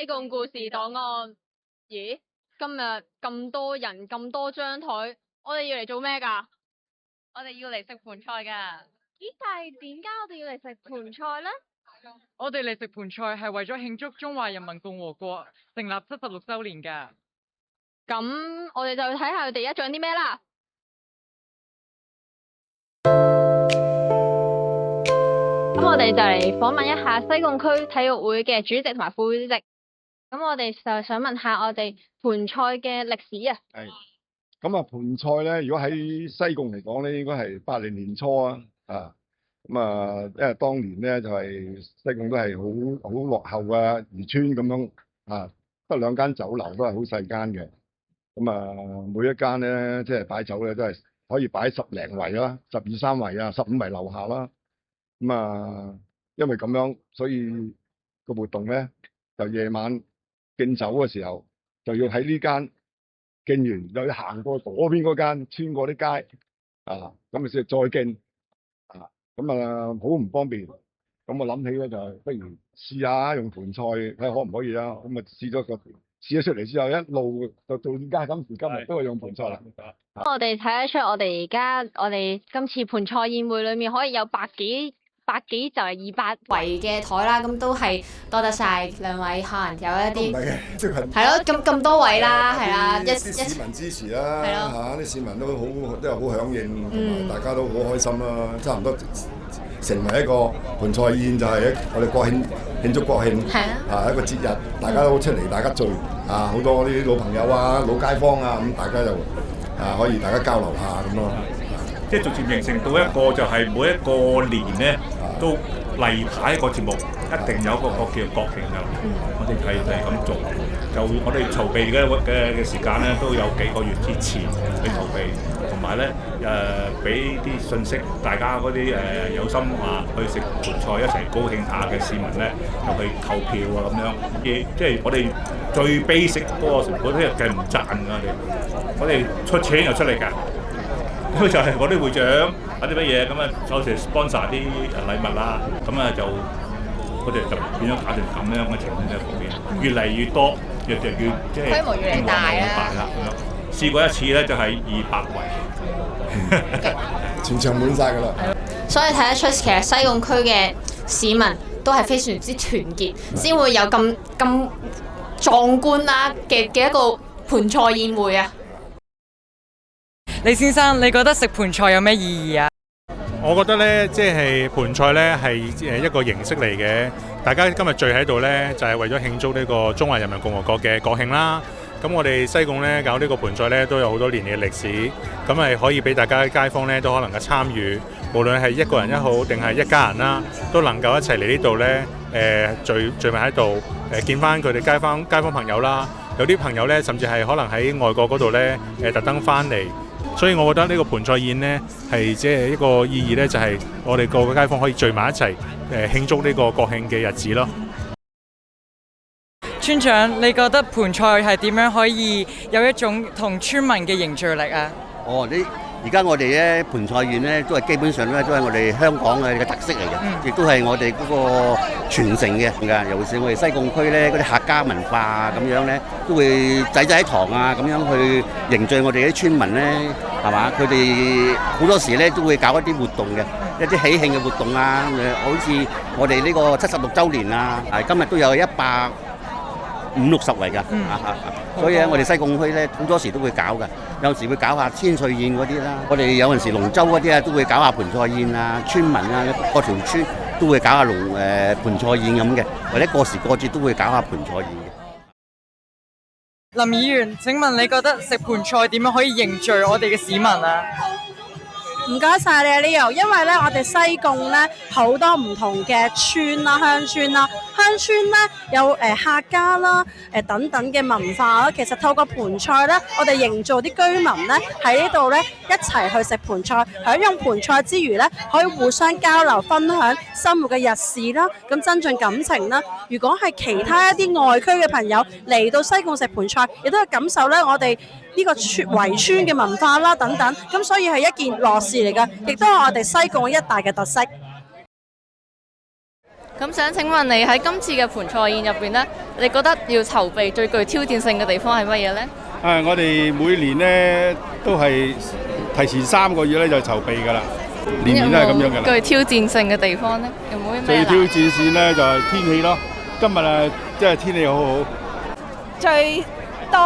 貢故事檔案。咦，今日咁多人咁多張台，我哋要嚟做咩㗎？我哋要嚟食盤菜㗎。咦，但係點解我哋要嚟食盤菜呢？我哋嚟食盤菜係為咗慶祝中華人民共和國成立76週年㗎。咁我哋就睇下佢哋而家做啲咩啦。咁我哋就嚟訪問一下西貢區體育會嘅主席同埋副主席。咁我哋就想問下我哋盤菜嘅歷史啊。係。咁啊，盤菜咧，如果喺西貢嚟講咧，應該係80年初啊。咁啊，因為當年咧就係西貢都係好落後啊，漁村咁樣啊，得2間酒樓都係好細間嘅。咁啊，每一間咧即係擺酒咧都係可以擺10零圍啦，12、13圍啊，15圍樓下啦。咁啊，因為咁樣，所以個活動咧就夜晚敬酒嘅時候，就要喺呢間敬完，又要行過嗰邊嗰間，穿過啲街啊，咁啊先再敬啊，咁啊好唔方便。咁我諗起咧就係不如試下用盤菜睇下可唔可以啦。咁啊試咗出嚟之後，一路就到而家今時今日都係用盤菜啦。我哋睇得出我哋今次盤菜宴會裏面可以有百幾就係200圍嘅台啦，咁都係多得晒兩位，可能有一啲唔係嘅，即係係咯，咁多位啦，係啦，啲市民支持啦，嚇啲市民都係好響應，同埋大家都好開心啦，差唔多成為一個盤菜宴，就係我哋國慶慶祝國慶，一個節日，大家都出嚟，大家聚啊，好多啲老朋友啊、老街坊啊，咁大家就可以大家交流下咁咯。即係逐漸形成到一個就係每一個年咧都例牌一個節目，一定有個叫國慶㗎。我哋係咁做，就我哋籌備嘅時間咧都有幾個月之前去籌備，同埋咧俾啲信息，大家嗰啲有心話去食盤菜一齊高興下嘅市民咧，就去投票啊咁樣。即係我哋最 basic 嗰個成本咧計唔賺㗎，我哋出錢又出力㗎。咁就係嗰啲會長或者乜嘢咁啊，有時 sponsor 啲禮物啦，咁啊就我哋就變咗搞成咁樣嘅情況喺嗰邊，越嚟越多，越即係規模越嚟越大啦。咁樣試過一次咧，就係200圍，全場滿晒㗎啦。所以睇得出其實西貢區嘅市民都係非常之團結，先會有咁壯觀啦嘅一個盤菜宴會啊！李先生，你覺得食盤菜有咩意義啊？我覺得咧，即係盤菜咧係一個形式嚟嘅。大家今日聚喺度咧，就係為咗慶祝呢個中華人民共和國嘅國慶啦。咁我哋西貢咧搞呢個盤菜咧都有好多年嘅歷史，咁係可以俾大家街坊咧都可能嘅參與，無論係一個人也好定係一家人啦，都能夠一齊嚟呢度咧聚埋喺度見翻佢哋街坊朋友啦。有啲朋友咧甚至係可能喺外國嗰度咧特登翻嚟。所以我覺得呢個盤菜宴呢，係即係一個意義呢，就係我哋個個街坊可以聚埋一齊慶祝呢個國慶嘅日子咯。村長，你覺得盤菜係點樣可以有一種同村民嘅凝聚力啊？而家我哋咧盤菜宴咧都係基本上咧都係我哋香港嘅特色嚟嘅，亦都係我哋嗰個傳承嘅。尤其是我哋西貢區咧嗰啲客家文化啊咁樣咧，都會仔喺堂啊咁樣去凝聚我哋啲村民咧，係嘛？佢哋好多時咧都會搞一啲活動嘅，一啲喜慶嘅活動啊，好似我哋呢個76週年啊，今日都有150、60圍㗎，所以咧我哋西貢區咧好多時都會搞㗎，有時會搞下千歲宴嗰啲啦，我哋有陣時龍舟嗰啲啊都會搞下盤菜宴啊，村民啊各條村都會搞下盤菜宴咁嘅，或者過時過節都會搞下盤菜宴嘅。林議員，請問你覺得食盤菜點樣可以凝聚我哋嘅市民啊？唔該晒你啊 Leo， 因為咧我哋西貢咧好多唔同嘅村啦、鄉村啦，鄉村咧有客家啦、等等嘅文化啦。其實透過盤菜咧，我哋營造啲居民咧喺呢度咧一齊去食盤菜，享用盤菜之餘咧，可以互相交流分享生活嘅日事啦，咁增進感情啦。如果係其他一啲外區嘅朋友嚟到西貢食盤菜，亦都係感受咧我哋呢個圍村嘅文化啦等等，咁所以係一件樂事嚟㗎，亦都係我哋西貢一大嘅特色。咁想請問你喺今次嘅盆菜宴入邊呢，你覺得要籌備最具挑戰性嘅地方係乜嘢呢？我哋每年呢都係提前3個月咧就籌備㗎啦，年年都係咁樣㗎啦。具挑戰性嘅地方呢，有冇啲咩？最挑戰性咧就係天氣咯，今日啊即係天氣好好。最多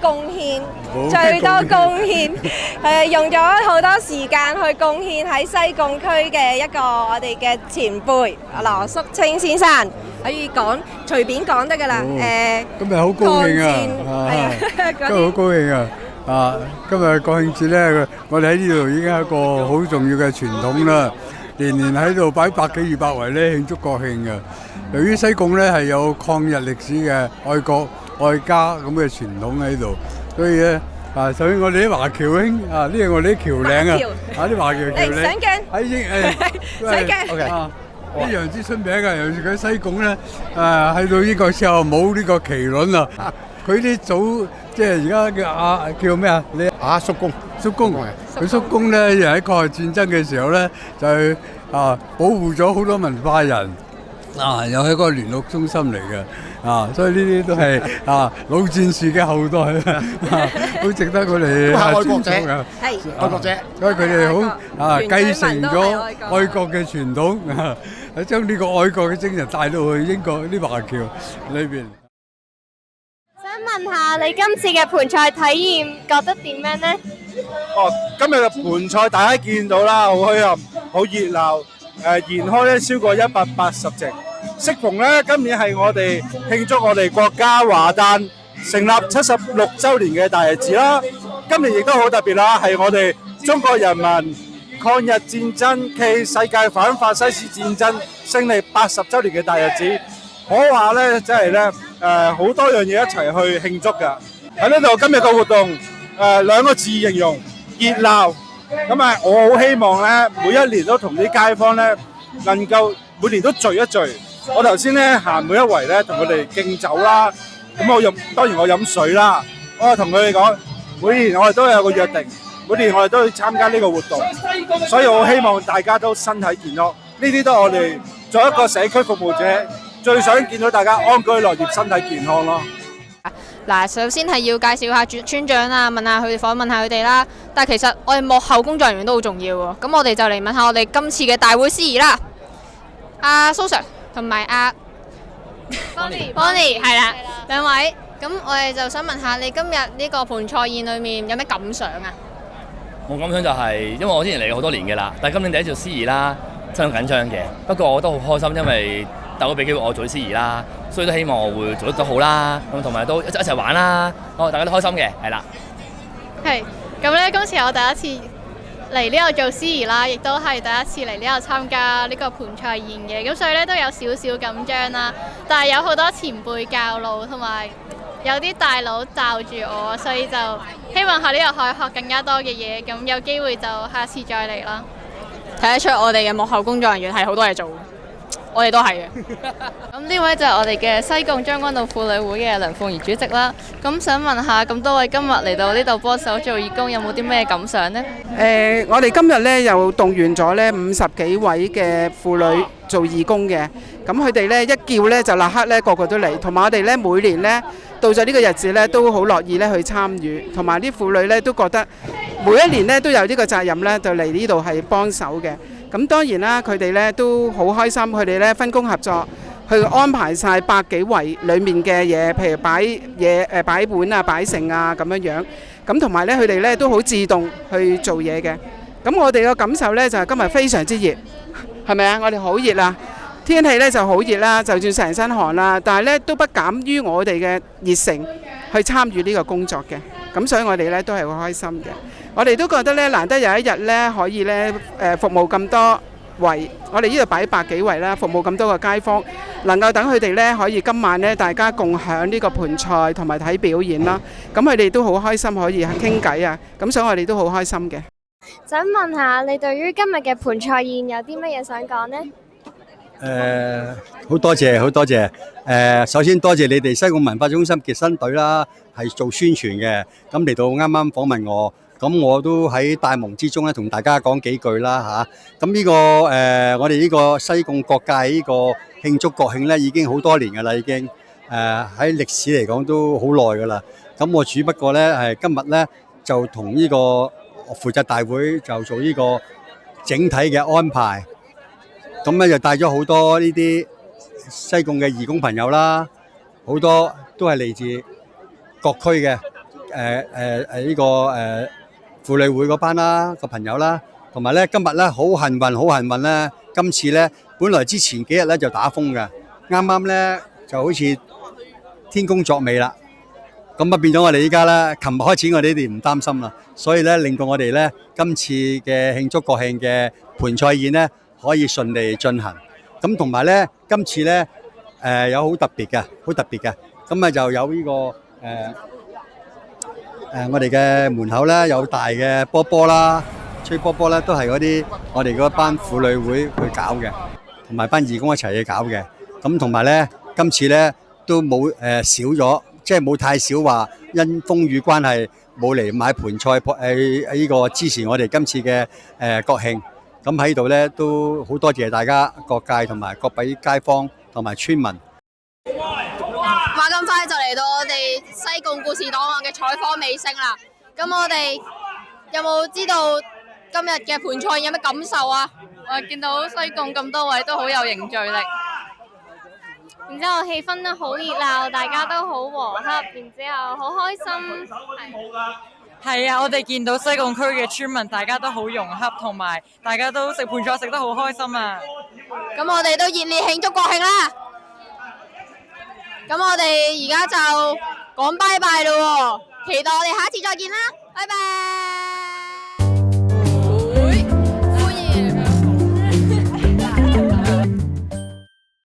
貢獻，最多貢獻，用咗好多時間去貢獻喺西貢區嘅一個我哋嘅前輩羅淑清先生，可以講隨便講得㗎啦。今日好高興啊！今日好高興啊！今日國慶節咧，我哋喺呢度已經係一個好重要嘅傳統啦。年年喺度擺百幾200圍咧慶祝國慶嘅。由於西貢咧係有抗日歷史嘅愛國愛家咁嘅傳統喺度，所以咧首先我哋啲華僑兄呢係我哋啲僑領啊，啲華僑僑領上鏡喺英上鏡非常之出名嘅，尤其是喺西貢咧喺到呢個時候冇呢個麒麟啊，佢啲祖即係而家叫咩啊？你叔公，佢叔公咧又喺抗日戰爭嘅時候咧就係保護咗好多文化人。又係一個聯絡中心嚟嘅，所以呢啲都係老戰士嘅後代，好值得佢哋尊重嘅。係愛國者，所以佢哋好繼承咗愛國嘅傳統，將呢個愛國嘅精神帶到去英國啲華僑裏邊。想問下你今次嘅盆菜體驗覺得點樣呢？今日嘅盆菜大家見到啦，好墟冚，好熱鬧。延開咧超過180席，適逢咧今年係我哋慶祝我哋國家華誕成立76週年嘅大日子啦。今年亦都好特別啦，係我哋中國人民抗日戰爭暨世界反法西斯戰爭勝利80週年嘅大日子，可話咧真係咧好多樣嘢一齊去慶祝㗎。喺呢度今日嘅活動2個字形容熱鬧。咁我好希望咧，每一年都同啲街坊咧，能夠每年都聚一聚。我頭先咧行每一圍咧，同佢哋敬酒啦。咁當然我飲水啦。我同佢哋講，每年我哋都有個約定，每年我哋都要參加呢個活動。所以我希望大家都身體健康。呢啲都係我哋作為一個社區服務者，最想見到大家安居樂業、身體健康咯。嗱，首先係要介紹下村長啊，訪問下佢哋啦。但係其實我哋幕後工作人員都好重要喎。咁我哋就嚟問下我哋今次嘅大會司儀啦，阿蘇 Sir 同埋阿 Bonnie 係啦，兩位。咁我哋就想問下你今日呢個盆菜宴裏面有咩感想啊？我感想就係，因為我之前嚟過好多年嘅啦，但係今年第一次做司儀啦，真係緊張嘅。不過我都好開心，因為大家俾機會我做司儀啦，所以都希望我會做得好啦，咁同埋都一齊玩啦，大家都開心嘅，係啦。係，咁咧今次我第一次嚟呢度做司儀啦，亦都係第一次嚟呢度參加呢個盆菜宴嘅，咁所以咧都有少少緊張啦。但係有好多前輩教路，同埋有啲大佬罩住我，所以就希望喺呢度可以學更加多嘅嘢，咁有機會就下次再嚟啦。睇得出我哋嘅幕後工作人員係好多嘢做。我哋都係嘅。咁呢位就係我哋嘅西貢將軍澳婦女會嘅梁鳳儀主席啦。咁想問下，咁多位今日嚟到呢度幫手做義工，有冇啲咩感想呢？我哋今日呢又動員咗呢50幾位嘅婦女做義工嘅。咁佢哋呢一叫呢就立刻呢個個都嚟，同埋我哋呢每年呢到咗呢個日子呢都好樂意呢去參與，同埋啲婦女呢都覺得每一年呢都有呢個責任呢就嚟呢度係幫手嘅。咁當然啦，佢哋咧都好開心，佢哋咧分工合作，去安排晒百幾圍裡面嘅嘢，譬如擺嘢擺碗啊、擺盛啊咁樣樣。咁同埋咧，佢哋咧都好自動去做嘢嘅。咁我哋嘅感受咧就係今日非常之熱，係咪啊？我哋好熱啊！天氣咧就好熱啦，就算成身汗啦，但係咧都不減於我哋嘅熱誠去參與呢個工作嘅。咁所以我哋咧都係好開心嘅。我哋都覺得咧難得有一日咧可以咧服務咁多圍，我哋呢度擺百幾圍啦，服務咁多個街坊，能夠等佢哋咧可以今晚咧大家共享呢個盆菜同埋睇表演啦。咁佢哋都好開心可以傾偈啊。咁所以我哋都好開心嘅。想問下你對於今日嘅盆菜宴有啲乜嘢想講呢？好多謝，好多謝。首先多謝你哋西貢文化中心傑新隊啦，係做宣傳嘅。咁嚟到啱啱訪問我，咁我都喺大忙之中咧，同大家講幾句啦嚇。咁呢個我哋呢個西貢各界呢個慶祝國慶咧，已經好多年㗎啦，已經喺歷史嚟講都好耐㗎啦。咁我只不過咧係今日咧就同呢個負責大會就做呢個整體嘅安排。咁咧就帶咗好多呢啲西貢嘅義工朋友啦，好多都係嚟自各區嘅呢個婦女會嗰班啦個朋友啦，同埋咧今日咧好幸運咧，今次咧本來之前幾日咧就打風嘅，啱啱咧就好似天公作美啦，咁啊變咗我哋依家咧，琴日開始我哋唔擔心啦，所以咧令到我哋咧今次嘅慶祝國慶嘅盆菜宴咧可以順利進行，咁同埋咧今次咧有好特別嘅，咁啊就有呢個我哋嘅門口咧有大嘅波波啦，吹波波咧都係嗰啲我哋嗰班婦女會去搞嘅，同埋班義工一齊去搞嘅。咁同埋咧，今次咧都冇少咗，即係冇太少話因風雨關係冇嚟買盆菜呢個支持我哋今次嘅國慶。咁喺度咧都好多謝大家各界同埋各位街坊同埋村民。話咁快就嚟到我哋西貢故事檔案嘅採訪尾聲啦，咁我哋有冇知道今日嘅盆菜有咩感受啊？我見到西貢咁多位都好有凝聚力，然之後氣氛都好熱鬧，大家都好和洽，然之後好開心。係啊，我哋見到西貢區嘅村民，大家都好融洽，同埋大家都食盆菜食得好開心啊！咁我哋都熱烈慶祝國慶啦！咁我哋而家就講拜拜咯喎，期待我哋下一次再見啦，拜拜！